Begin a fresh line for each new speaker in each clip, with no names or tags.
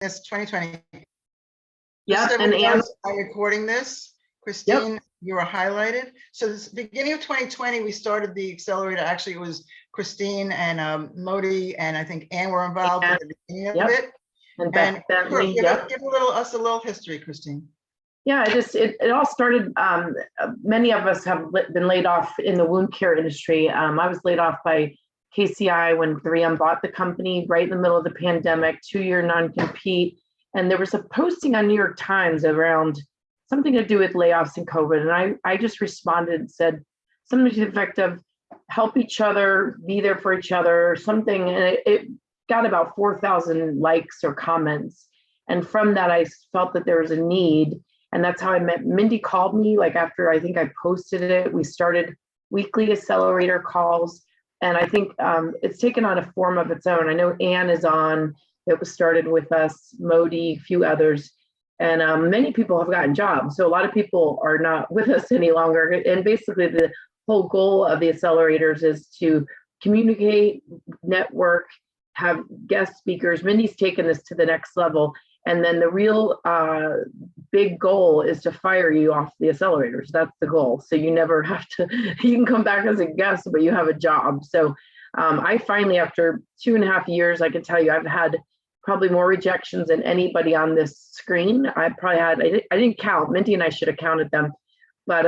this 2020.
Yeah,
and
Anne,
I'm recording this. Christine, yep. You were highlighted. So this beginning of 2020, we started the Accelerator. Actually, it was Christine and Modi and I think Anne were involved at the beginning of it.
And Bentley,
give us a little history, Christine.
Yeah, it all started, many of us have been laid off in the wound care industry. I was laid off by KCI when 3M bought the company right in the middle of the pandemic, 2-year non-compete. And there was a posting on New York Times around something to do with layoffs and COVID. And I just responded and said something to the effect of help each other, be there for each other, something. And it got about 4,000 likes or comments. And from that, I felt that there was a need. And that's how I met. Mindy called me like after I think I posted it. We started weekly Accelerator calls. And I think it's taken on a form of its own. I know Anne is on. It was started with us, Modi, a few others, and many people have gotten jobs. So a lot of people are not with us any longer. And basically the whole goal of the accelerators is to communicate, network, have guest speakers. Mindy's taken this to the next level. And then the real big goal is to fire you off the accelerators. That's the goal. So you never have to, you can come back as a guest, but you have a job. So I finally, after 2.5 years, I can tell you I've had probably more rejections than anybody on this screen. I probably had, I didn't count, Mindy and I should have counted them, but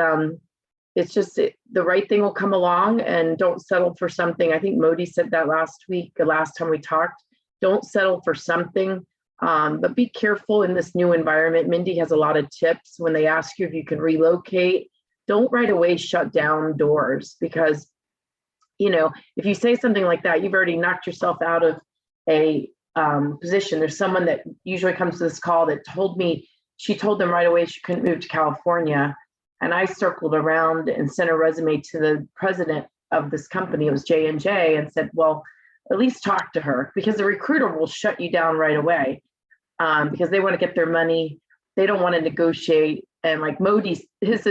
it's just the right thing will come along, and don't settle for something. I think Modi said that last week, the last time we talked, don't settle for something, but be careful in this new environment. Mindy has a lot of tips when they ask you if you can relocate. Don't right away shut down doors, because you know, if you say something like that, you've already knocked yourself out of a position. There's someone that usually comes to this call that told me, she told them right away she couldn't move to California. And I circled around and sent a resume to the president of this company, it was J&J, and said, well, at least talk to her, because the recruiter will shut you down right away because they want to get their money. They don't want to negotiate. And like Modi, his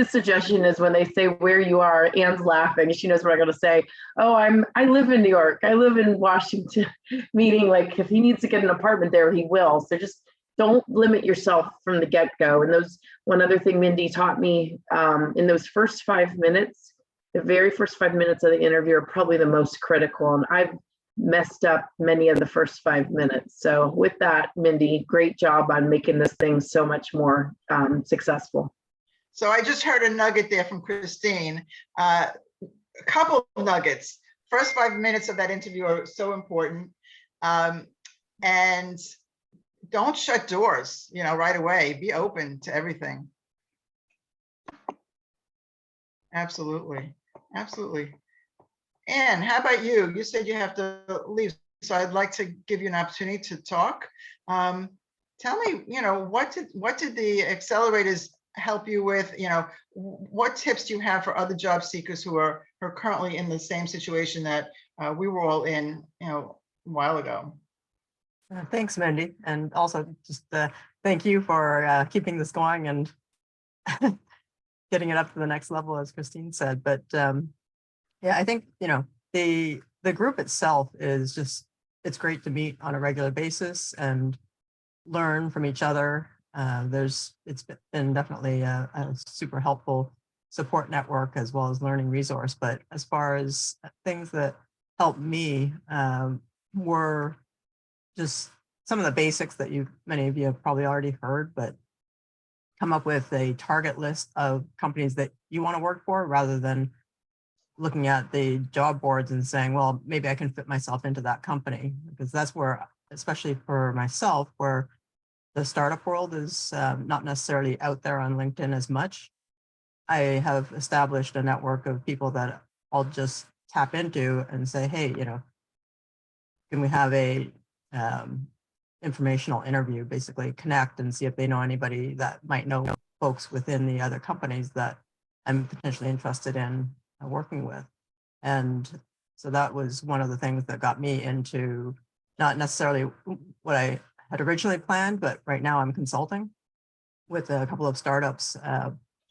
suggestion is when they say where you are, Anne's laughing. She knows what I'm going to say. Oh, I live in New York. I live in Washington. Meaning, like, if he needs to get an apartment there, he will. So just don't limit yourself from the get-go. And one other thing Mindy taught me in those first 5 minutes, the very first 5 minutes of the interview are probably the most critical. And I've messed up many of the first 5 minutes. So with that, Mindy, great job on making this thing so much more successful.
So I just heard a nugget there from Christine. A couple of nuggets. First 5 minutes of that interview are so important. And don't shut doors, right away. Be open to everything. Absolutely. Absolutely. Anne, how about you? You said you have to leave, so I'd like to give you an opportunity to talk. Tell me, what did the accelerators help you with? What tips do you have for other job seekers who are currently in the same situation that we were all in, a while ago?
Thanks, Mindy, and also just thank you for keeping this going and getting it up to the next level, as Christine said. But yeah, I think, the group itself is just, it's great to meet on a regular basis and learn from each other. It's been definitely a super helpful support network as well as learning resource. But as far as things that helped me were just some of the basics that many of you have probably already heard, but come up with a target list of companies that you want to work for, rather than looking at the job boards and saying, well, maybe I can fit myself into that company, because that's where, especially for myself, where the startup world is not necessarily out there on LinkedIn as much. I have established a network of people that I'll just tap into and say, hey, can we have a informational interview, basically connect and see if they know anybody that might know folks within the other companies that I'm potentially interested in working with. And so that was one of the things that got me into not necessarily what I had originally planned, but right now I'm consulting with a couple of startups.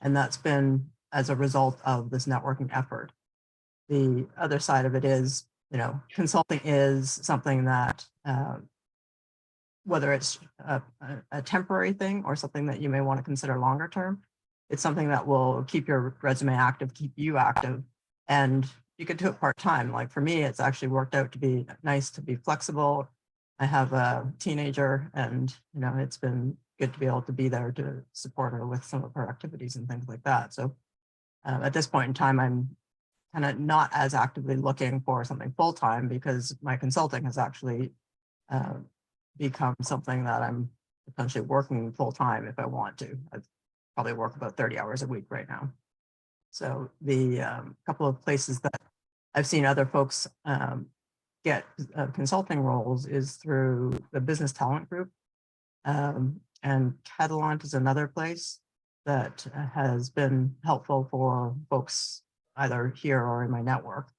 And that's been as a result of this networking effort. The other side of it is, consulting is something that whether it's a temporary thing or something that you may want to consider longer term, it's something that will keep your resume active, keep you active, and you could do it part-time. Like for me, it's actually worked out to be nice to be flexible. I have a teenager, and it's been good to be able to be there to support her with some of her activities and things like that. So at this point in time, I'm kind of not as actively looking for something full-time because my consulting has actually become something that I'm potentially working full-time if I want to. I probably work about 30 hours a week right now. So the couple of places that I've seen other folks get consulting roles is through the Business Talent Group. And Catalant is another place that has been helpful for folks either here or in my network.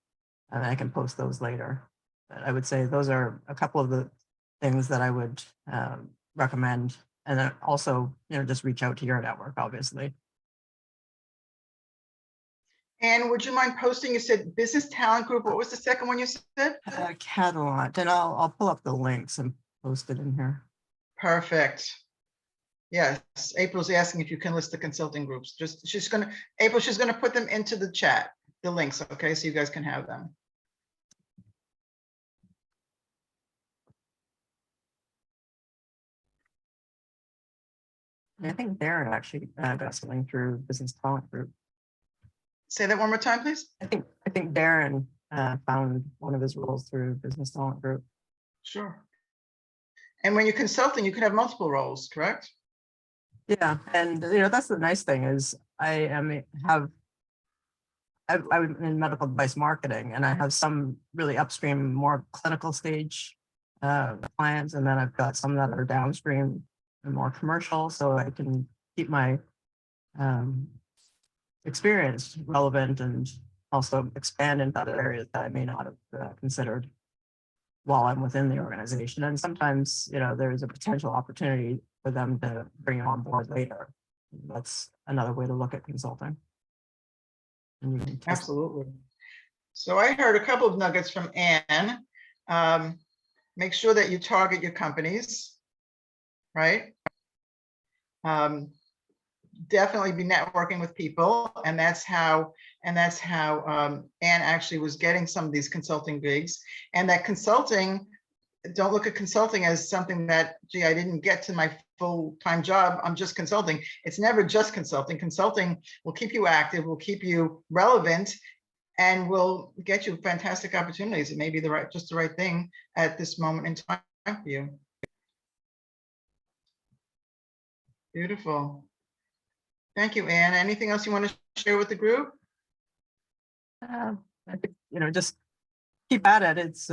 And I can post those later. But I would say those are a couple of the things that I would recommend. And then also, just reach out to your network, obviously.
And would you mind posting, you said Business Talent Group, what was the second one you said?
Catalant, and I'll pull up the links and post it in here.
Perfect. Yes, April's asking if you can list the consulting groups. She's gonna put them into the chat, the links, okay, so you guys can have them.
I think Darren actually got something through Business Talent Group.
Say that one more time, please.
I think Darren found one of his roles through Business Talent Group.
Sure. And when you're consulting, you can have multiple roles, correct?
Yeah, and that's the nice thing is I'm in medical device marketing, and I have some really upstream, more clinical stage clients, and then I've got some that are downstream and more commercial, so I can keep my experience relevant and also expand into other areas that I may not have considered while I'm within the organization. And sometimes, there's a potential opportunity for them to bring you on board later. That's another way to look at consulting.
Absolutely. So I heard a couple of nuggets from Anne. Make sure that you target your companies, right? Definitely be networking with people, and that's how Anne actually was getting some of these consulting gigs. And that consulting, don't look at consulting as something that, gee, I didn't get to my full-time job, I'm just consulting. It's never just consulting. Consulting will keep you active, will keep you relevant, and will get you fantastic opportunities. It may be just the right thing at this moment in time for you. Beautiful. Thank you, Anne. Anything else you want to share with the group?
I think, just keep at it. It's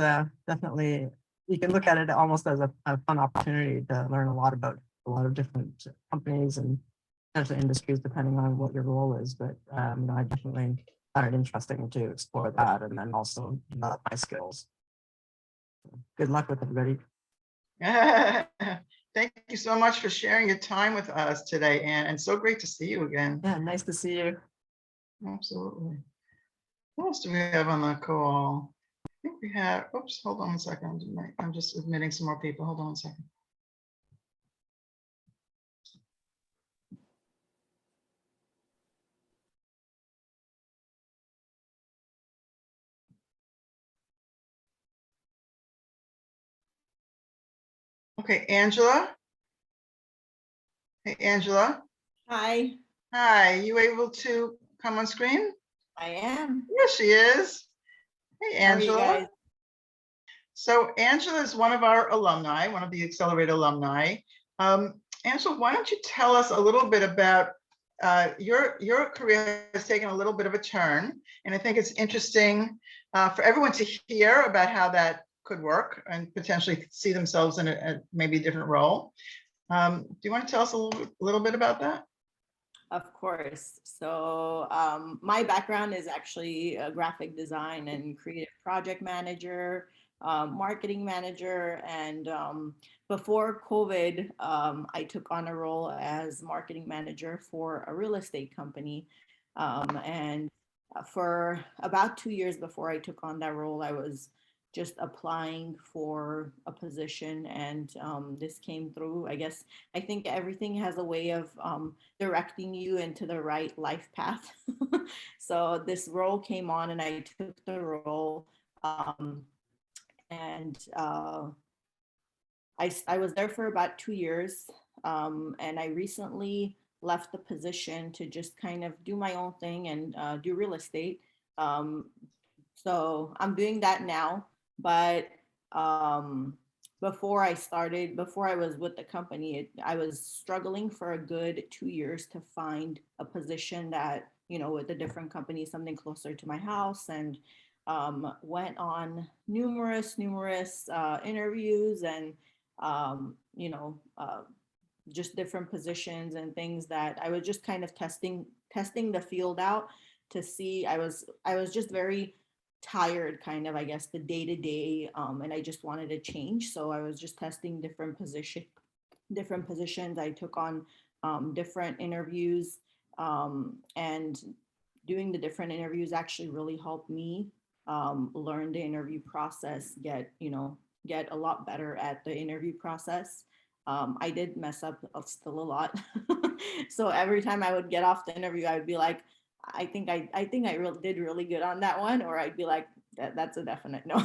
definitely, you can look at it almost as a fun opportunity to learn a lot about a lot of different companies and potential industries, depending on what your role is. But I definitely found it interesting to explore that and then also develop my skills. Good luck with everybody.
Thank you so much for sharing your time with us today, Anne, and so great to see you again.
Yeah, nice to see you.
Absolutely. What else do we have on the call? I think we have, oops, hold on a second. I'm just admitting some more people. Hold on a second. Okay, Angela. Hey, Angela.
Hi,
Hi, you able to come on screen?
I am.
Yes, she is. Hey,
How are you
Angela.
guys?
So Angela is one of our alumni, one of the Accelerator alumni. Angela, why don't you tell us a little bit about your career has taken a little bit of a turn, and I think it's interesting for everyone to hear about how that could work and potentially see themselves in a maybe a different role. Do you want to tell us a little bit about that?
Of course. So my background is actually a graphic design and creative project manager, marketing manager. And before COVID, I took on a role as marketing manager for a real estate company. And for about 2 years before I took on that role, I was just applying for a position, and this came through. I think everything has a way of directing you into the right life path. So this role came on and I took the role, and I was there for about 2 years, and I recently left the position to just kind of do my own thing and do real estate. So I'm doing that now, but before I was with the company, I was struggling for a good 2 years to find a position that, with a different company, something closer to my house, and went on numerous interviews and, just different positions and things that I was just kind of testing the field out to see. I was just very tired, kind of, I guess, the day to day, and I just wanted to change. So I was just testing different positions. I took on different interviews, and doing the different interviews actually really helped me learn the interview process, get a lot better at the interview process. I did mess up still a lot. So every time I would get off the interview, I would be like, I think I did really good on that one, or I'd be like, that's a definite no.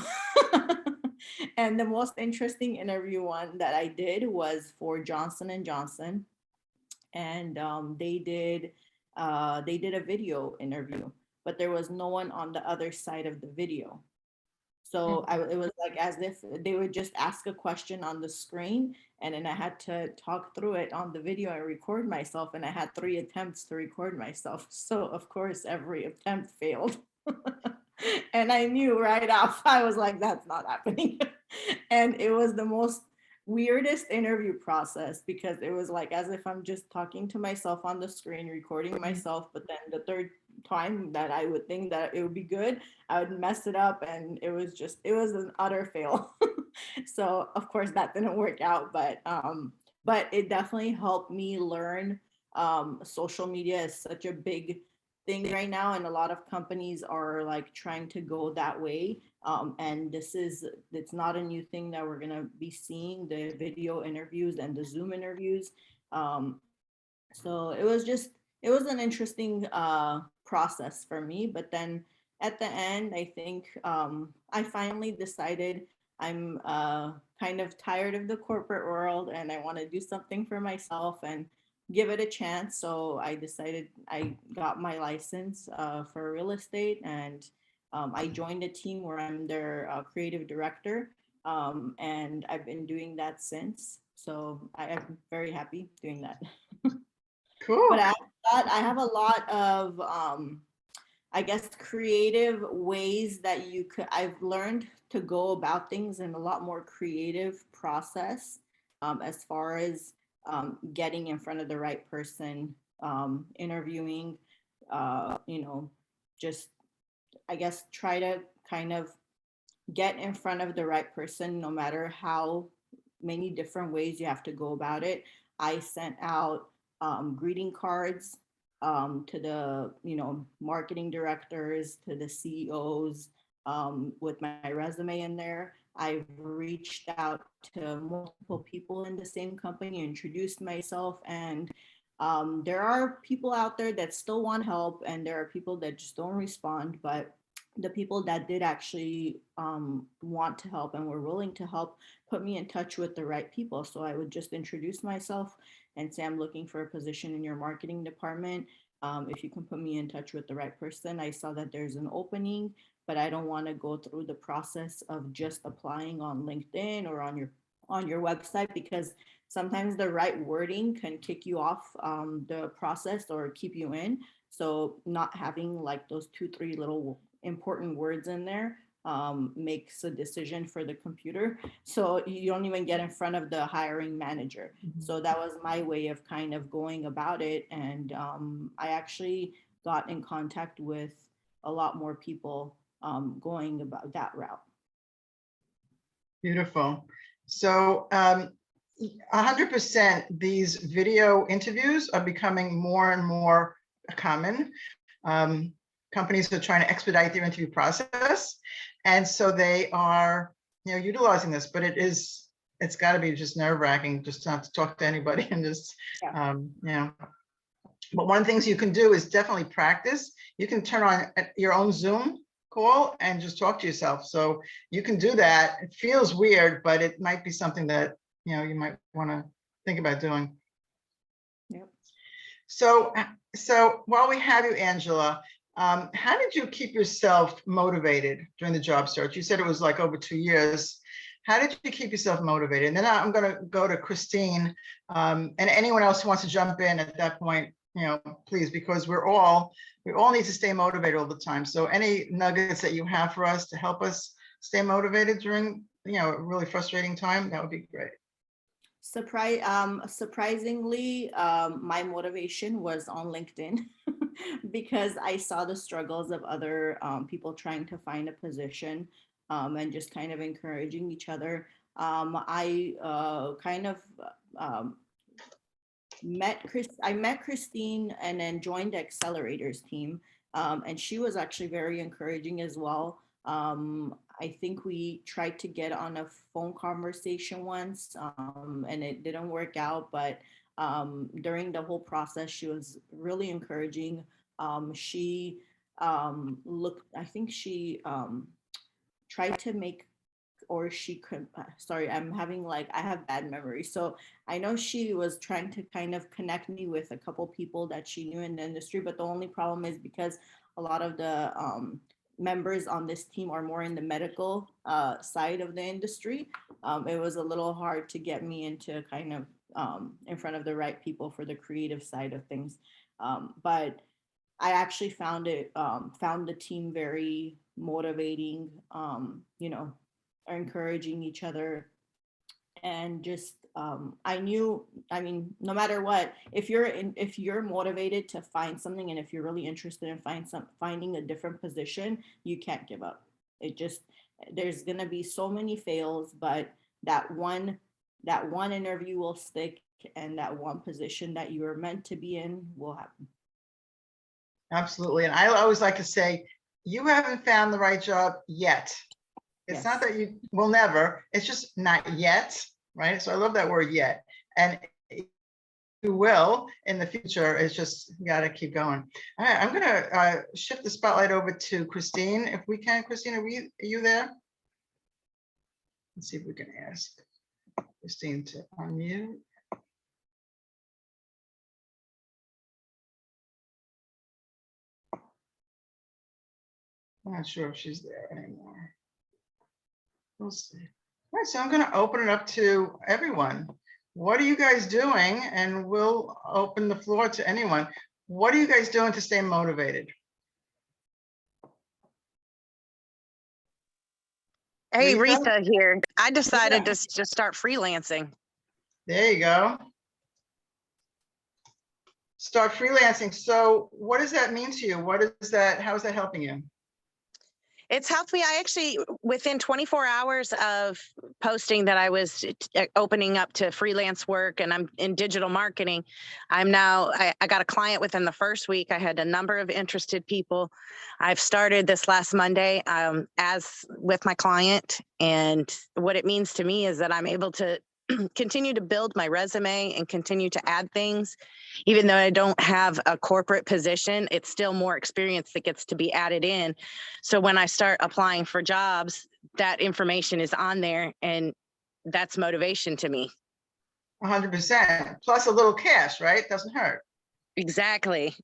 And the most interesting interview one that I did was for Johnson and Johnson, and they did a video interview, but there was no one on the other side of the video. So it was like as if they would just ask a question on the screen, and then I had to talk through it on the video and record myself. And I had 3 attempts to record myself. So of course, every attempt failed. And I knew right off, I was like, that's not happening. And it was the most weirdest interview process, because it was like as if I'm just talking to myself on the screen, recording myself, but then the third time that I would think that it would be good, I would mess it up, and it was an utter fail. So of course that didn't work out, but it definitely helped me learn. Social media is such a big thing right now, and a lot of companies are like trying to go that way. And it's not a new thing that we're gonna be seeing, the video interviews and the Zoom interviews. So it was an interesting process for me. But then at the end, I think I finally decided I'm kind of tired of the corporate world, and I want to do something for myself and give it a chance. So I decided, I got my license for real estate, and I joined a team where I'm their creative director, and I've been doing that since. So I am very happy doing that.
Cool.
But I have a lot of, I guess, creative ways that I've learned to go about things in a lot more creative process, as far as getting in front of the right person, interviewing, just, I guess, try to kind of get in front of the right person, no matter how many different ways you have to go about it. I sent out greeting cards to the marketing directors, to the CEOs, with my resume in there. I've reached out to multiple people in the same company, introduced myself, and there are people out there that still want help, and there are people that just don't respond. But the people that did actually want to help and were willing to help put me in touch with the right people. So I would just introduce myself and say, I'm looking for a position in your marketing department. If you can put me in touch with the right person. I saw that there's an opening, but I don't want to go through the process of just applying on LinkedIn or on your website, because sometimes the right wording can kick you off the process or keep you in. So not having like those 2-3 little important words in there makes a decision for the computer. So you don't even get in front of the hiring manager. So that was my way of kind of going about it. And I actually got in contact with a lot more people going about that route.
Beautiful. So 100% these video interviews are becoming more and more common. Companies are trying to expedite their interview process. And so they are, utilizing this, but it's got to be just nerve-wracking just not to talk to anybody and just, But one of the things you can do is definitely practice. You can turn on your own Zoom call and just talk to yourself. So you can do that. It feels weird, but it might be something that, you might want to think about doing.
Yep.
So while we have you, Angela, how did you keep yourself motivated during the job search? You said it was like over 2 years. How did you keep yourself motivated? And then I'm going to go to Christine, and anyone else who wants to jump in at that point, please, because we all need to stay motivated all the time. So any nuggets that you have for us to help us stay motivated during, a really frustrating time, that would be great.
Surprisingly, my motivation was on LinkedIn because I saw the struggles of other people trying to find a position and just kind of encouraging each other. I met Christine and then joined the Accelerators team, and she was actually very encouraging as well. I think we tried to get on a phone conversation once, and it didn't work out, but during the whole process, she was really encouraging. She tried to make, or she could, sorry, I have bad memory. So I know she was trying to kind of connect me with a couple people that she knew in the industry, but the only problem is because a lot of the members on this team are more in the medical side of the industry. It was a little hard to get me into kind of in front of the right people for the creative side of things. But I actually found the team very motivating, encouraging each other. And just, no matter what, if you're motivated to find something, and if you're really interested in finding a different position, you can't give up. There's going to be so many fails, but that one interview will stick, and that one position that you are meant to be in will happen.
Absolutely. And I always like to say, you haven't found the right job yet. It's
Yes.
not that you will never, it's just not yet, right? So I love that word yet. And you will in the future. It's just, you got to keep going. All right, I'm going to shift the spotlight over to Christine. If we can, Christine, are you there? Let's see if we can ask Christine to unmute. I'm not sure if she's there anymore. We'll see. All right, so I'm going to open it up to everyone. What are you guys doing? And we'll open the floor to anyone. What are you guys doing to stay motivated?
Hey,
Rita?
Rita here. I decided
Yeah.
to just start freelancing.
There you go. Start freelancing. So what does that mean to you? What is that? How is that helping you?
It's helped me. I actually, within 24 hours of posting that I was opening up to freelance work and I'm in digital marketing, I got a client within the first week. I had a number of interested people. I've started this last Monday as with my client. And what it means to me is that I'm able to continue to build my resume and continue to add things. Even though I don't have a corporate position, it's still more experience that gets to be added in. So when I start applying for jobs, that information is on there, and that's motivation to me.
100%. Plus a little cash, right? Doesn't hurt.
Exactly.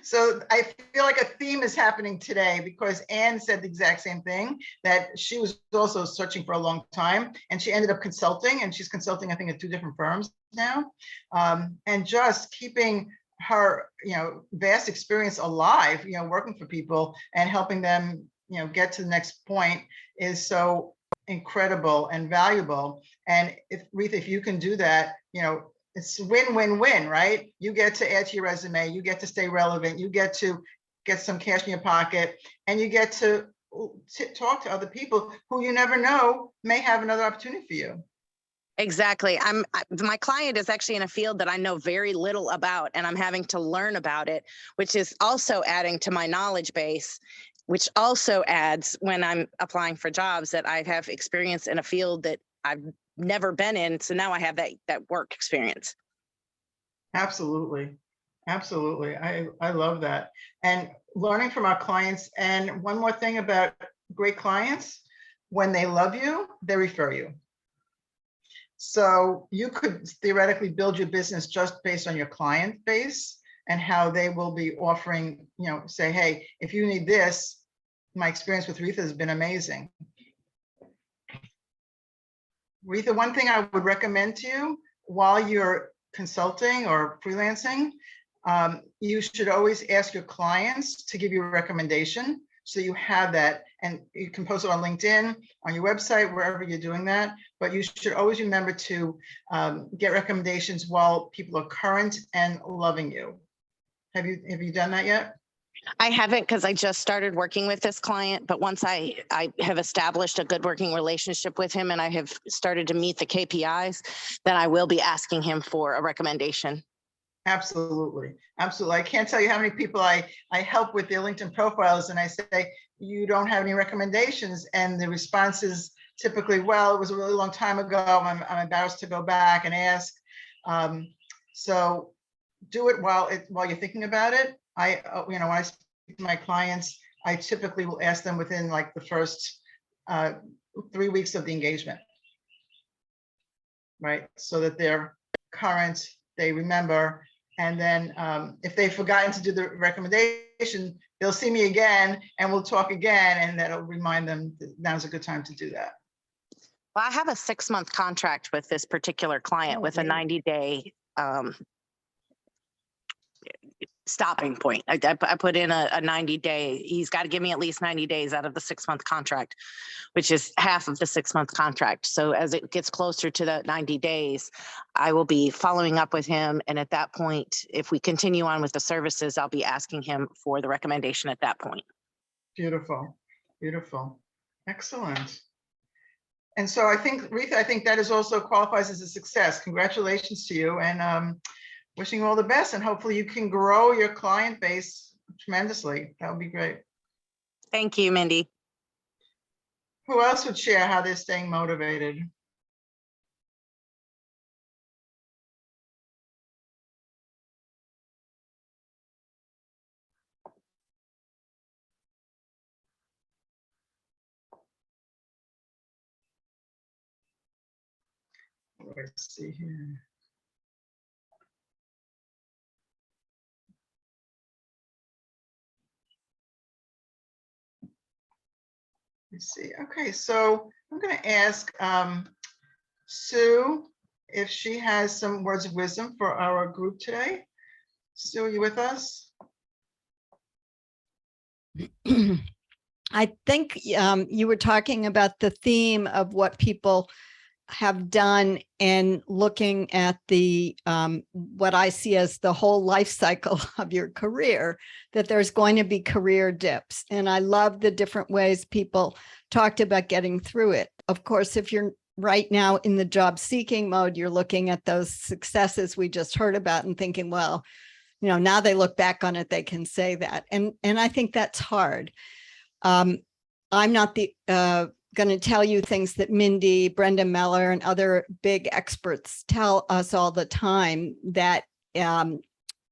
So I feel like a theme is happening today, because Anne said the exact same thing, that she was also searching for a long time, and she ended up consulting, and she's consulting, I think, at 2 different firms now. And just keeping her, vast experience alive, working for people and helping them, get to the next point is so incredible and valuable. And if Rita, if you can do that, it's win-win-win, right? You get to add to your resume, you get to stay relevant, you get to get some cash in your pocket, and you get to talk to other people who you never know may have another opportunity for you.
Exactly. My client is actually in a field that I know very little about, and I'm having to learn about it, which is also adding to my knowledge base. which also adds when I'm applying for jobs that I have experience in a field that I've never been in. So now I have that work experience.
Absolutely. Absolutely. I love that. And learning from our clients. And one more thing about great clients, when they love you, they refer you. So you could theoretically build your business just based on your client base and how they will be offering, say, hey, if you need this, my experience with Retha has been amazing. Retha, one thing I would recommend to you while you're consulting or freelancing, you should always ask your clients to give you a recommendation so you have that, and you can post it on LinkedIn, on your website, wherever you're doing that. But you should always remember to get recommendations while people are current and loving you. Have you done that yet?
I haven't, because I just started working with this client, but once I have established a good working relationship with him and I have started to meet the KPIs, then I will be asking him for a recommendation.
Absolutely. Absolutely. I can't tell you how many people I help with their LinkedIn profiles, and I say, you don't have any recommendations. And the response is typically, well, it was a really long time ago. I'm embarrassed to go back and ask. So do it while you're thinking about it. When I speak to my clients, I typically will ask them within like the first 3 weeks of the engagement, right? So that they're current, they remember, and then if they've forgotten to do the recommendation, they'll see me again and we'll talk again, and that'll remind them that now's a good time to do that.
Well, I have a 6-month contract with this particular client with a 90-day stopping point. I put in a 90-day, he's got to give me at least 90 days out of the 6-month contract, which is half of the 6-month contract. So as it gets closer to that 90 days, I will be following up with him. And at that point, if we continue on with the services, I'll be asking him for the recommendation at that point.
Beautiful. Beautiful. Excellent. And so I think, Retha, that is also qualifies as a success. Congratulations to you, and wishing you all the best, and hopefully you can grow your client base tremendously. That would be great.
Thank you, Mindy.
Who else would share how they're staying motivated? Let's see here. Let's see. Okay, so I'm going to ask Sue if she has some words of wisdom for our group today. Sue, are you with us?
I think you were talking about the theme of what people have done and looking at the what I see as the whole life cycle of your career, that there's going to be career dips. And I love the different ways people talked about getting through it. Of course, if you're right now in the job seeking mode, you're looking at those successes we just heard about and thinking, well, now they look back on it, they can say that. And I think that's hard. I'm not the going to tell you things that Mindy, Brenda Meller, and other big experts tell us all the time, that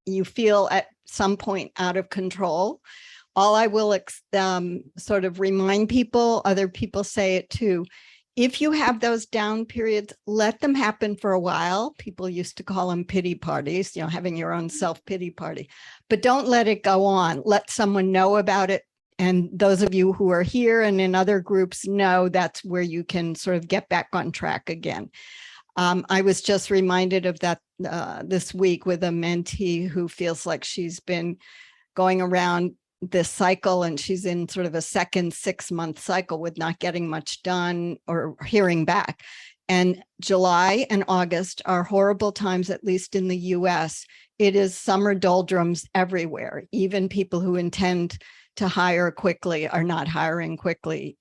you feel at some point out of control. All I will sort of remind people, other people say it too, if you have those down periods, let them happen for a while. People used to call them pity parties, having your own self-pity party, but don't let it go on. Let someone know about it. And those of you who are here and in other groups know that's where you can sort of get back on track again. I was just reminded of that this week with a mentee who feels like she's been going around this cycle, and she's in sort of a second 6-month cycle with not getting much done or hearing back. And July and August are horrible times, at least in the US. It is summer doldrums everywhere. Even people who intend to hire quickly are not hiring quickly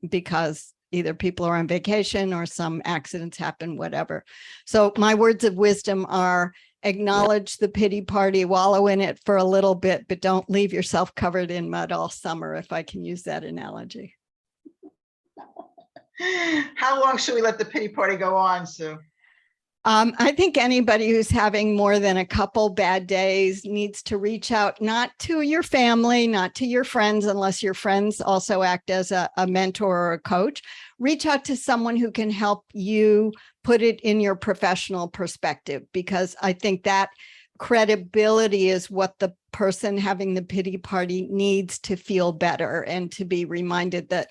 because either people are on vacation or some accidents happen, whatever. So my words of wisdom are, acknowledge the pity party, wallow in it for a little bit, but don't leave yourself covered in mud all summer, if I can use that analogy.
How long should we let the pity party go on, Sue?
I think anybody who's having more than a couple bad days needs to reach out, not to your family, not to your friends, unless your friends also act as a mentor or a coach. Reach out to someone who can help you put it in your professional perspective, because I think that credibility is what the person having the pity party needs to feel better and to be reminded that,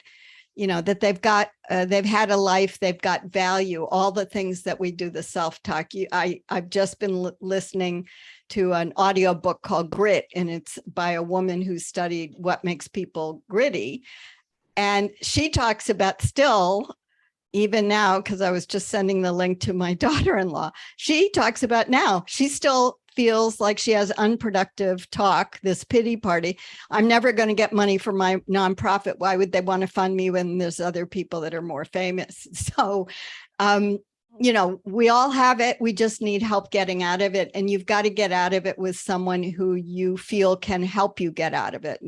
you know, that they've had a life, they've got value, all the things that we do, the self-talk. I've just been listening to an audiobook called Grit, and it's by a woman who studied what makes people gritty. And she talks about still, even now, because I was just sending the link to my daughter-in-law, she talks about now, she still feels like she has unproductive talk, this pity party. I'm never going to get money for my nonprofit. Why would they want to fund me when there's other people that are more famous? So, you know, we all have it. We just need help getting out of it. And you've got to get out of it with someone who you feel can help you get out of it,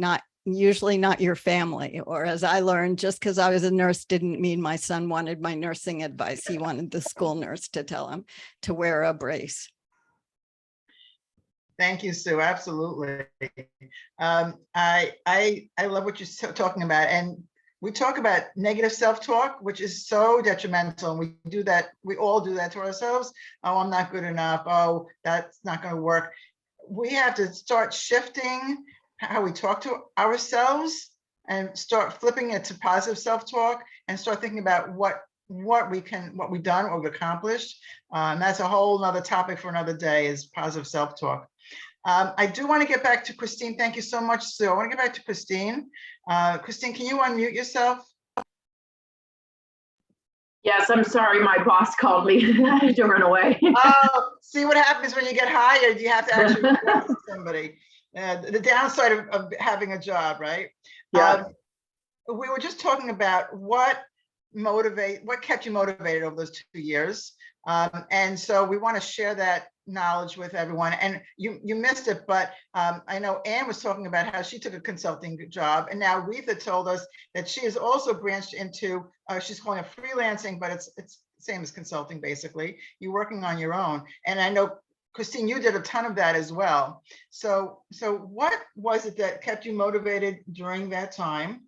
usually not your family. Or as I learned, just because I was a nurse didn't mean my son wanted my nursing advice. He wanted the school nurse to tell him to wear a brace.
Thank you, Sue. Absolutely. I love what you're talking about. And we talk about negative self-talk, which is so detrimental. And we do that. We all do that to ourselves. Oh, I'm not good enough. Oh, that's not going to work. We have to start shifting how we talk to ourselves and start flipping it to positive self-talk and start thinking about what we've done, what we've accomplished. And that's a whole nother topic for another day, is positive self-talk. I do want to get back to Christine. Thank you so much, Sue. I want to get back to Christine. Christine, can you unmute yourself?
Yes, I'm sorry. My boss called me. I had to run away.
Oh, see what happens when you get hired. You have to actually report to somebody. The downside of having a job, right?
Yeah.
We were just talking about what kept you motivated over those 2 years. And so we want to share that knowledge with everyone. And you missed it, but I know Anne was talking about how she took a consulting job, and now Retha told us that she has also branched into, she's calling it freelancing, but it's same as consulting, basically. You're working on your own. And I know, Christine, you did a ton of that as well. So what was it that kept you motivated during that time?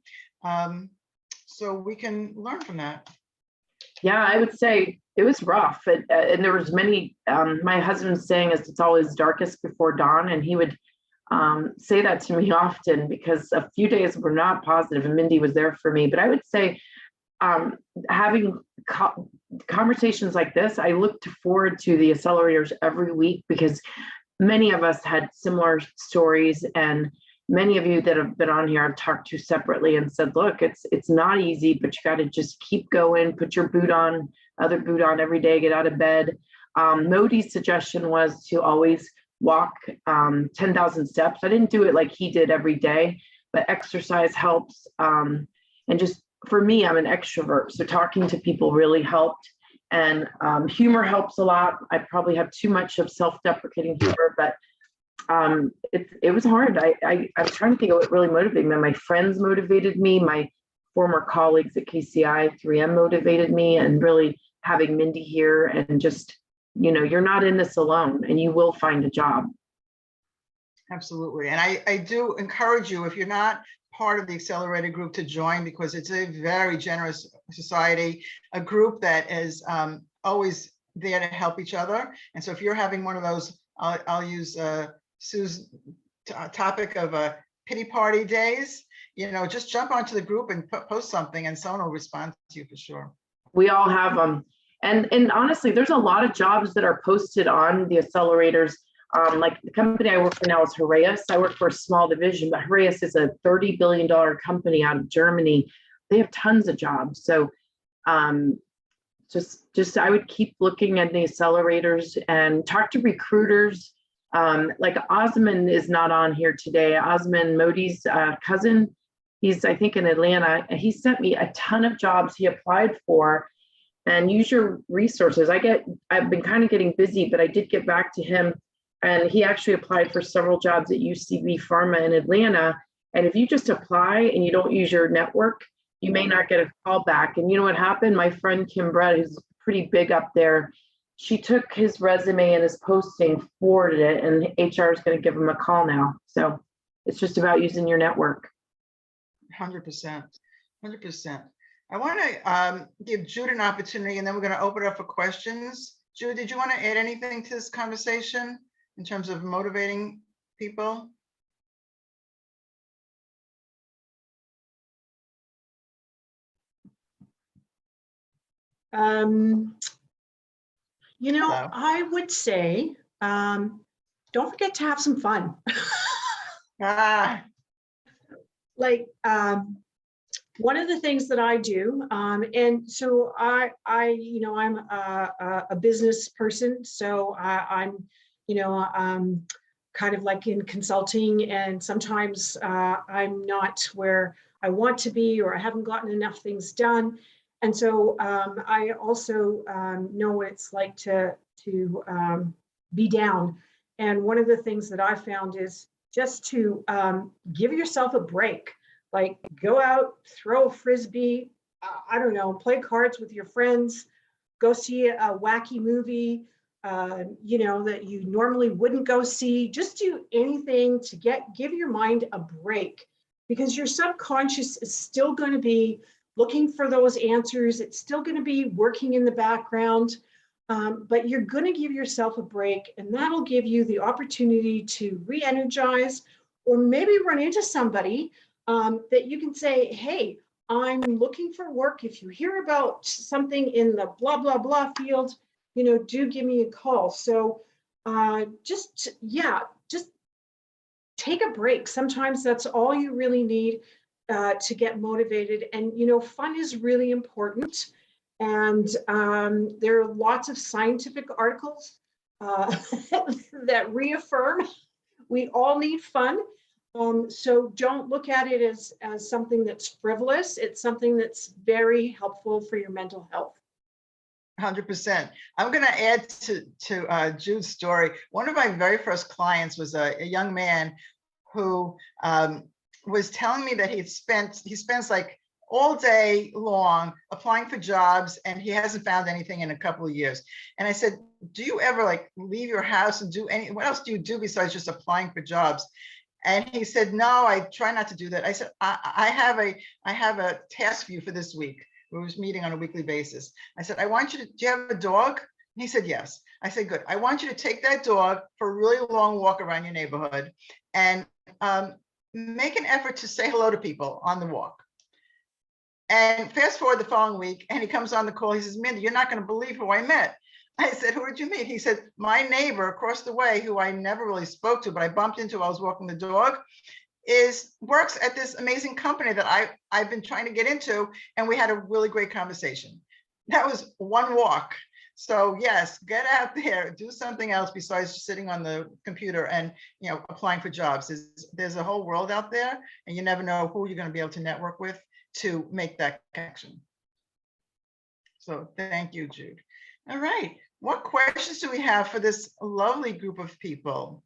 So we can learn from that.
Yeah, I would say it was rough. And there was many, my husband's saying is it's always darkest before dawn. And he would say that to me often, because a few days were not positive, and Mindy was there for me. But I would say having conversations like this, I looked forward to the accelerators every week, because many of us had similar stories, and many of you that have been on here I've talked to separately and said, look, it's not easy, but you got to just keep going, put your other boot on every day, get out of bed. Modi's suggestion was to always walk 10,000 steps. I didn't do it like he did every day, but exercise helps. And just for me, I'm an extrovert, so talking to people really helped. And humor helps a lot. I probably have too much of self-deprecating humor, but it was hard. I was trying to think of what really motivated me. My friends motivated me. My former colleagues at KCI, 3M motivated me, and really having Mindy here, and just, you know, you're not in this alone, and you will find a job.
Absolutely. And I do encourage you, if you're not part of the Accelerator group, to join, because it's a very generous society, a group that is always there to help each other. And so if you're having one of those, I'll use Sue's topic of pity party days, you know, just jump onto the group and post something, and someone will respond to you for sure.
We all have them. And honestly, there's a lot of jobs that are posted on the accelerators. Like the company I work for now is Heraeus. I work for a small division, but Heraeus is a $30 billion company out of Germany. They have tons of jobs. So just I would keep looking at the accelerators and talk to recruiters. Like Osman is not on here today. Osman, Modi's cousin, he's I think in Atlanta. He sent me a ton of jobs he applied for. And use your resources. I've been kind of getting busy, but I did get back to him. And he actually applied for several jobs at UCB Pharma in Atlanta. And if you just apply and you don't use your network, you may not get a call back. And you know what happened? My friend Kim Brett, who's pretty big up there, she took his resume and his posting, forwarded it, and HR is going to give him a call now. So it's just about using your network.
100%, 100%. I want to give Jude an opportunity, and then we're going to open it up for questions. Jude, did you want to add anything to this conversation in terms of motivating people?
You know,
Hello.
I would say, don't forget to have some fun.
Ah,
Like, one of the things that I do, and so you know, I'm a business person, so I'm, you know, kind of like in consulting, and sometimes I'm not where I want to be, or I haven't gotten enough things done. And so I also know what it's like to be down. And one of the things that I found is just to give yourself a break. Like, go out, throw a frisbee, I don't know, play cards with your friends, go see a wacky movie, you know, that you normally wouldn't go see. Just do anything to give your mind a break, because your subconscious is still going to be looking for those answers. It's still going to be working in the background, but you're going to give yourself a break, and that'll give you the opportunity to re-energize, or maybe run into somebody that you can say, hey, I'm looking for work. If you hear about something in the blah, blah, blah field, you know, do give me a call. So just take a break. Sometimes that's all you really need to get motivated. And, you know, fun is really important. And there are lots of scientific articles that reaffirm we all need fun. So don't look at it as something that's frivolous. It's something that's very helpful for your mental health.
100%. I'm going to add to Jude's story. One of my very first clients was a young man who was telling me that he spends like all day long applying for jobs, and he hasn't found anything in a couple of years. And I said, do you ever like leave your house and what else do you do besides just applying for jobs? And he said, no, I try not to do that. I said, I have a task for you for this week. We was meeting on a weekly basis. I said, do you have a dog? And he said, yes. I said, good. I want you to take that dog for a really long walk around your neighborhood and make an effort to say hello to people on the walk. And fast forward the following week, and he comes on the call. He says, Mindy, you're not going to believe who I met. I said, who did you meet? He said, my neighbor across the way, who I never really spoke to, but I bumped into while I was walking the dog, works at this amazing company that I've been trying to get into. And we had a really great conversation. That was one walk. So yes, get out there, do something else besides just sitting on the computer and, you know, applying for jobs. There's a whole world out there, and you never know who you're going to be able to network with to make that connection. So thank you, Jude. All right. What questions do we have for this lovely group of people?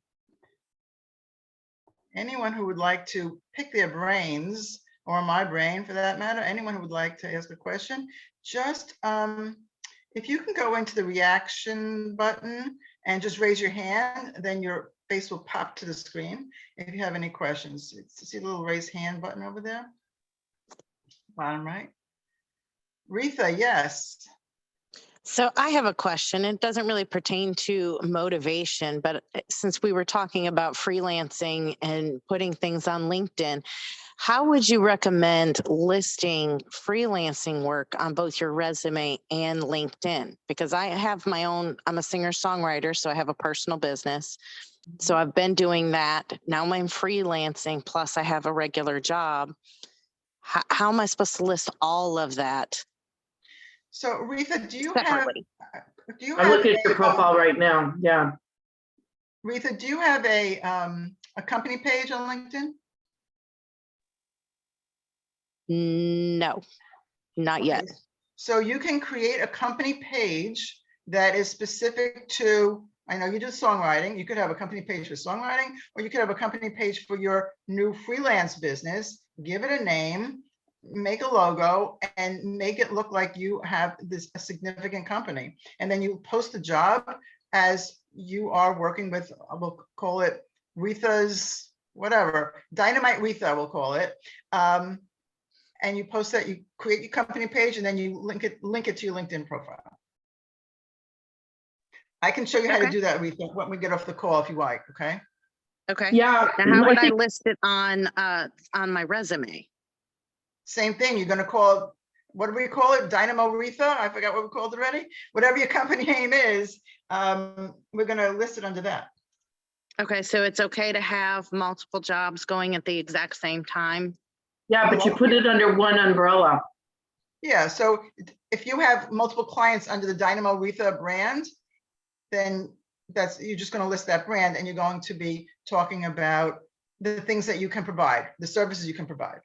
Anyone who would like to pick their brains, or my brain for that matter, anyone who would like to ask a question, just if you can go into the reaction button and just raise your hand, then your face will pop to the screen. If you have any questions, see the little raise hand button over there? Bottom right. Retha, yes.
So I have a question. It doesn't really pertain to motivation, but since we were talking about freelancing and putting things on LinkedIn, how would you recommend listing freelancing work on both your resume and LinkedIn? Because I have my own, I'm a singer-songwriter, so I have a personal business. So I've been doing that. Now I'm freelancing, plus I have a regular job. How am I supposed to list all of that?
So Retha,
Separately.
I'm looking at your profile right now. Yeah.
Retha, do you have a company page on LinkedIn?
No, not yet.
So you can create a company page that is specific to I know you do songwriting. You could have a company page for songwriting, or you could have a company page for your new freelance business. Give it a name, make a logo, and make it look like you have a significant company. And then you post the job as you are working with, we'll call it Retha's, whatever, Dynamite Retha, we'll call it. And you post that, you create your company page, and then you link it to your LinkedIn profile. I can show you how to do that, Retha, when we get off the call, if you like, okay?
Okay.
Yeah.
Now, how would I
think-
list it on my resume?
Same thing, you're gonna call, what do we call it? Dynamo Retha? I forgot what we called it already. Whatever your company name is, we're gonna list it under that.
Okay, so it's okay to have multiple jobs going at the exact same time?
Yeah, but you put it under one umbrella.
Yeah, so if you have multiple clients under the Dynamo Retha brand, then you're just gonna list that brand, and you're going to be talking about the things that you can provide, the services you can provide.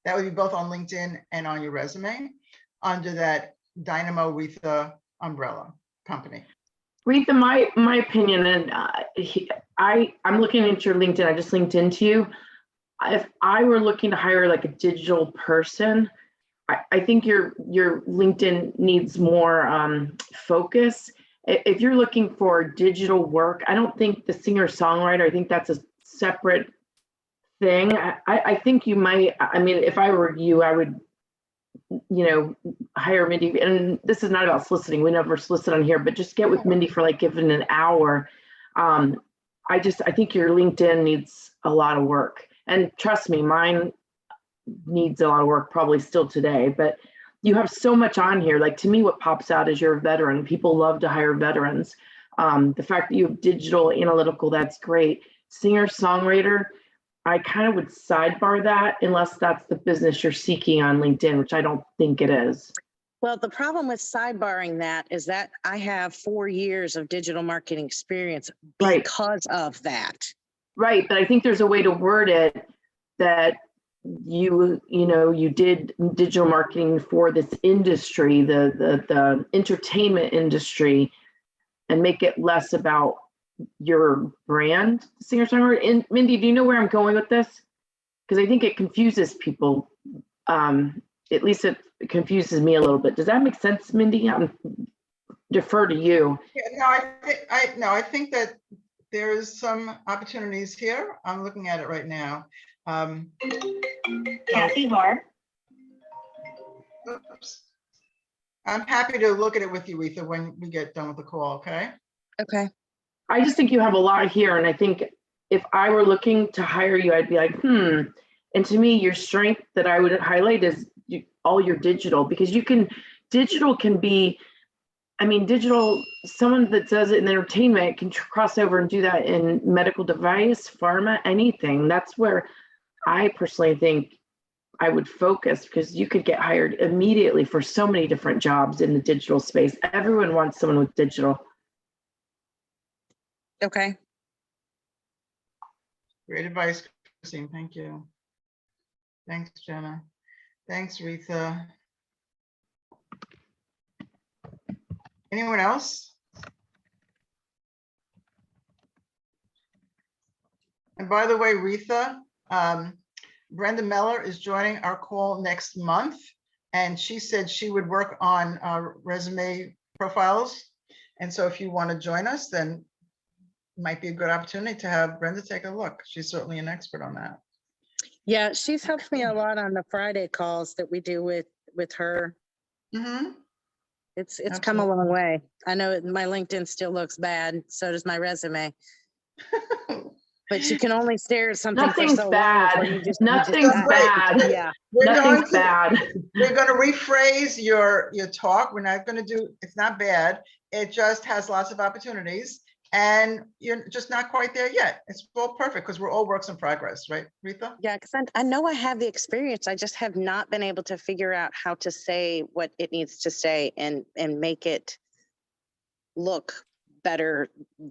That would be both on LinkedIn and on your resume under that Dynamo Retha umbrella company.
Retha, my opinion, and I'm looking at your LinkedIn. I just linked into you. If I were looking to hire like a digital person, I think your LinkedIn needs more focus. If you're looking for digital work, I don't think the singer-songwriter, I think that's a separate thing. I think you might, I mean, if I were you, I would, hire Mindy. And this is not about soliciting. We never solicit on here, but just get with Mindy for like given an hour. I think your LinkedIn needs a lot of work. And trust me, mine needs a lot of work probably still today, but you have so much on here. Like, to me, what pops out is you're a veteran. People love to hire veterans. The fact that you have digital analytical, that's great. Singer, songwriter, I kind of would sidebar that unless that's the business you're seeking on LinkedIn, which I don't think it is.
Well, the problem with sidebarring that is that I have 4 years of digital marketing experience because of that.
Right, but I think there's a way to word it that you did digital marketing for this industry, the entertainment industry, and make it less about your brand, singer-songwriter. And Mindy, do you know where I'm going with this? Because I think it confuses people. At least it confuses me a little bit. Does that make sense, Mindy? Defer to you.
Yeah, no, I think that there's some opportunities here. I'm looking at it right now.
Kathy Moore.
Oops. I'm happy to look at it with you, Retha, when we get done with the call, okay?
Okay.
I just think you have a lot here. And I think if I were looking to hire you, I'd be like, And to me, your strength that I would highlight is all your digital, because digital can be, digital, someone that does it in entertainment can cross over and do that in medical device, pharma, anything. That's where I personally think I would focus, because you could get hired immediately for so many different jobs in the digital space. Everyone wants someone with digital.
Okay.
Great advice, Christine. Thank you. Thanks, Jenna. Thanks, Retha. Anyone else? And by the way, Retha, Brenda Meller is joining our call next month, and she said she would work on resume profiles. And so if you want to join us, then it might be a good opportunity to have Brenda take a look. She's certainly an expert on that.
Yeah, she's helped me a lot on the Friday calls that we do with her.
Mm-hmm.
It's come a long way. I know my LinkedIn still looks bad. So does my resume. But you can only stare at something for so
bad.
long.
Nothing's bad.
Yeah.
Nothing's bad.
We're going to rephrase your talk. We're not going to do, it's not bad. It just has lots of opportunities, and you're just not quite there yet. It's all perfect because we're all works in progress, right, Retha?
Yeah, because I know I have the experience. I just have not been able to figure out how to say what it needs to say and make it look better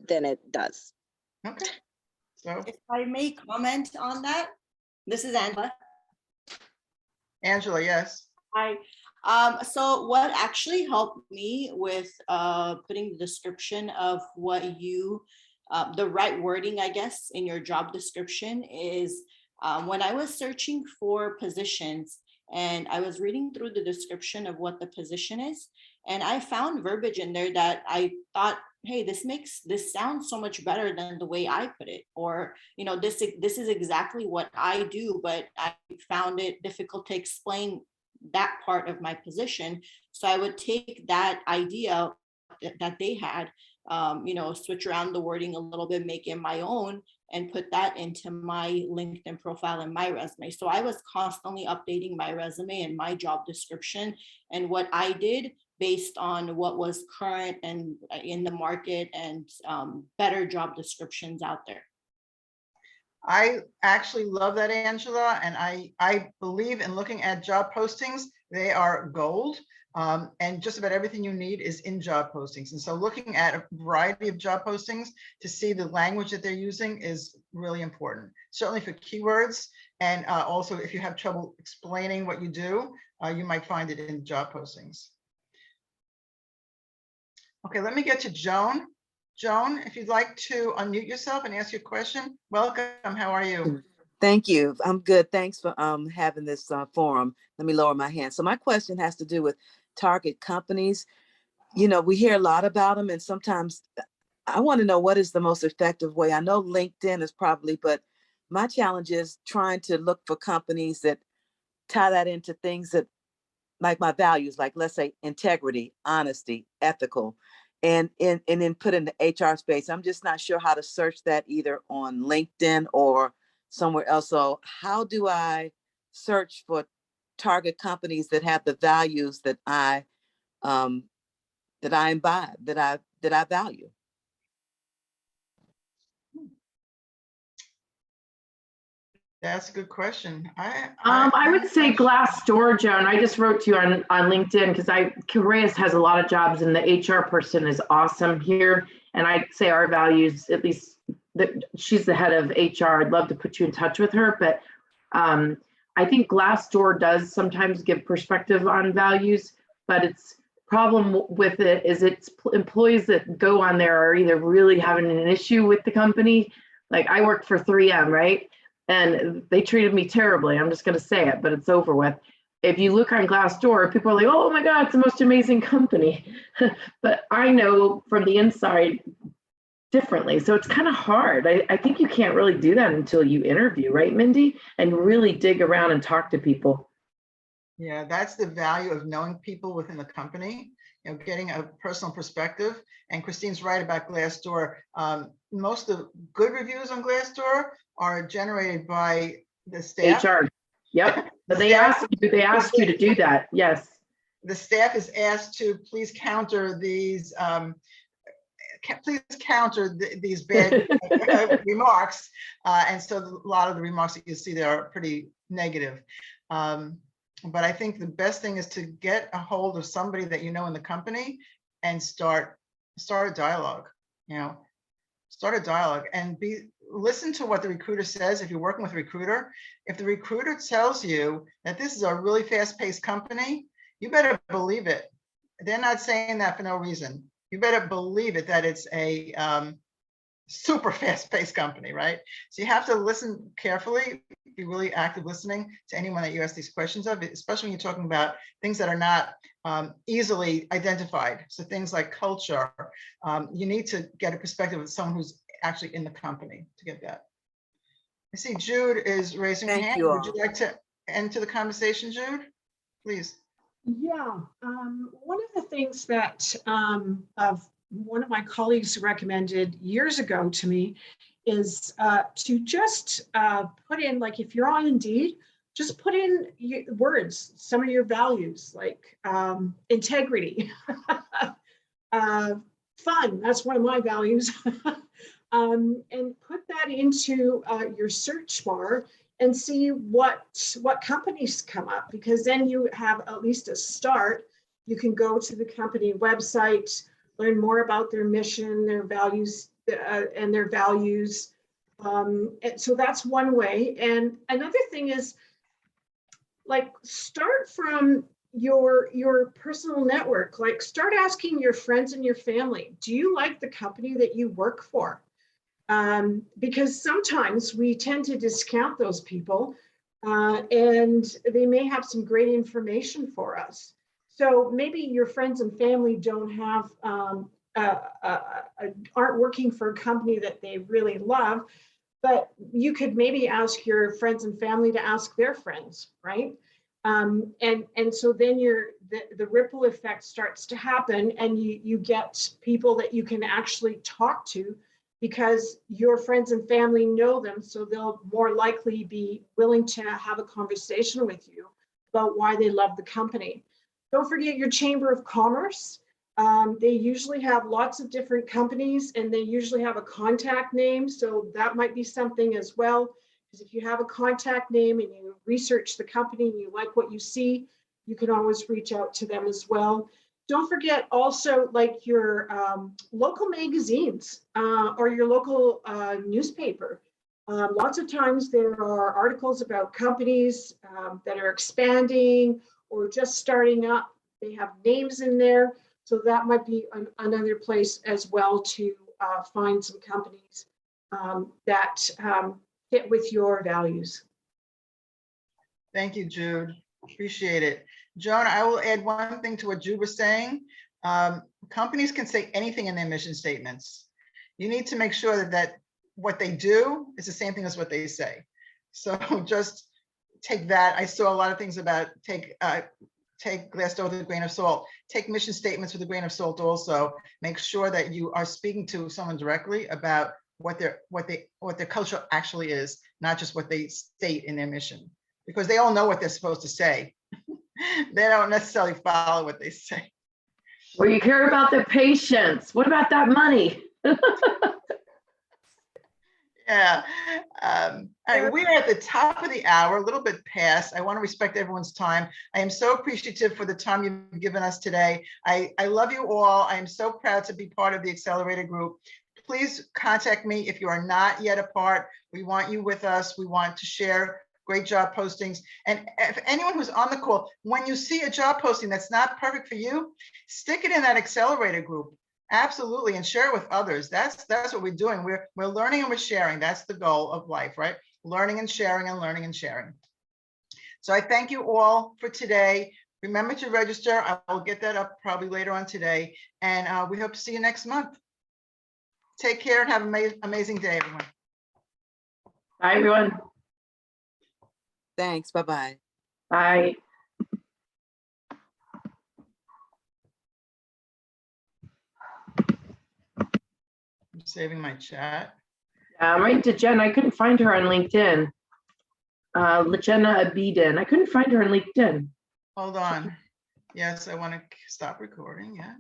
than it does.
Okay. So
If I may comment on that, this is Angela.
Angela, yes.
So what actually helped me with putting the description of what you, the right wording, I guess, in your job description is when I was searching for positions and I was reading through the description of what the position is, and I found verbiage in there that I thought, hey, this sounds so much better than the way I put it, or this is exactly what I do, but I found it difficult to explain that part of my position. So I would take that idea that they had, switch around the wording a little bit, make it my own, and put that into my LinkedIn profile and my resume. So I was constantly updating my resume and my job description and what I did based on what was current and in the market and better job descriptions out there.
I actually love that, Angela, and I believe in looking at job postings. They are gold, and just about everything you need is in job postings. And so looking at a variety of job postings to see the language that they're using is really important, certainly for keywords. And also if you have trouble explaining what you do, you might find it in job postings. Okay, let me get to Joan. Joan, if you'd like to unmute yourself and ask your question. Welcome, how are you?
Thank you. I'm good. Thanks for having this forum. Let me lower my hand. So my question has to do with target companies. We hear a lot about them, and sometimes I want to know what is the most effective way. I know LinkedIn is probably, but my challenge is trying to look for companies that tie that into things that, like my values, like let's say integrity, honesty, ethical, and then put in the HR space. I'm just not sure how to search that either on LinkedIn or somewhere else. So how do I search for target companies that have the values that I imbibe, that I value?
That's a good question.
I would say Glassdoor, Joan. I just wrote to you on LinkedIn because Correas has a lot of jobs and the HR person is awesome here. And I'd say our values, at least she's the head of HR. I'd love to put you in touch with her, but I think Glassdoor does sometimes give perspective on values, but it's problem with it is it's employees that go on there are either really having an issue with the company. Like I worked for 3M, right? And they treated me terribly. I'm just going to say it, but it's over with. If you look on Glassdoor, people are like, oh my God, it's the most amazing company. But I know from the inside differently. So it's kind of hard. I think you can't really do that until you interview, right, Mindy? And really dig around and talk to people.
Yeah, that's the value of knowing people within the company, getting a personal perspective. And Christine's right about Glassdoor. Most of the good reviews on Glassdoor are generated by the staff.
HR. Yep. But they ask you to do that. Yes.
The staff is asked to please counter these these bad remarks. And so a lot of the remarks that you see there are pretty negative. But I think the best thing is to get a hold of somebody that you know in the company and start a dialogue, start a dialogue and listen to what the recruiter says. If you're working with a recruiter, if the recruiter tells you that this is a really fast-paced company, you better believe it. They're not saying that for no reason. You better believe it, that it's a super fast-paced company, right? So you have to listen carefully, be really active listening to anyone that you ask these questions of, especially when you're talking about things that are not easily identified. So things like culture, you need to get a perspective of someone who's actually in the company to get that. I see Jude is raising her hand. Would you like to enter the conversation, Jude? Please.
Yeah, one of the things that one of my colleagues recommended years ago to me is to just put in, like if you're on Indeed, just put in words, some of your values, like integrity, fun, that's one of my values, and put that into your search bar and see what companies come up, because then you have at least a start. You can go to the company website, learn more about their mission, their values, and their values. And so that's one way. And another thing is, like, start from your personal network, like start asking your friends and your family, do you like the company that you work for? Because sometimes we tend to discount those people, and they may have some great information for us. So maybe your friends and family don't have, aren't working for a company that they really love, but you could maybe ask your friends and family to ask their friends, right? And so then the ripple effect starts to happen, and you get people that you can actually talk to, because your friends and family know them, so they'll more likely be willing to have a conversation with you about why they love the company. Don't forget your Chamber of Commerce. They usually have lots of different companies, and they usually have a contact name, so that might be something as well. Because if you have a contact name and you research the company and you like what you see, you can always reach out to them as well. Don't forget also like your local magazines or your local newspaper. Lots of times there are articles about companies that are expanding or just starting up. They have names in there. So that might be another place as well to find some companies that fit with your values.
Thank you, Jude. Appreciate it. Joan, I will add one thing to what Jude was saying. Companies can say anything in their mission statements. You need to make sure that what they do is the same thing as what they say. So just take that. I saw a lot of things about take Glassdoor with a grain of salt. Take mission statements with a grain of salt also. Make sure that you are speaking to someone directly about what their culture actually is, not just what they state in their mission. Because they all know what they're supposed to say. They don't necessarily follow what they say.
Well, you care about the patients. What about that money?
Yeah. All right, we are at the top of the hour, a little bit past. I want to respect everyone's time. I am so appreciative for the time you've given us today. I love you all. I am so proud to be part of the Accelerator group. Please contact me if you are not yet a part. We want you with us. We want to share great job postings. And if anyone who's on the call, when you see a job posting that's not perfect for you, stick it in that Accelerator group. Absolutely, and share it with others. That's what we're doing. We're learning and we're sharing. That's the goal of life, right? Learning and sharing and learning and sharing. So I thank you all for today. Remember to register. I will get that up probably later on today. And we hope to see you next month. Take care and have an amazing day, everyone.
Bye, everyone.
Thanks. Bye-bye.
Bye.
I'm saving my chat.
I'm right to Jen. I couldn't find her on LinkedIn. Jenna Abedin. I couldn't find her on LinkedIn.
Hold on. Yes, I want to stop recording. Yeah.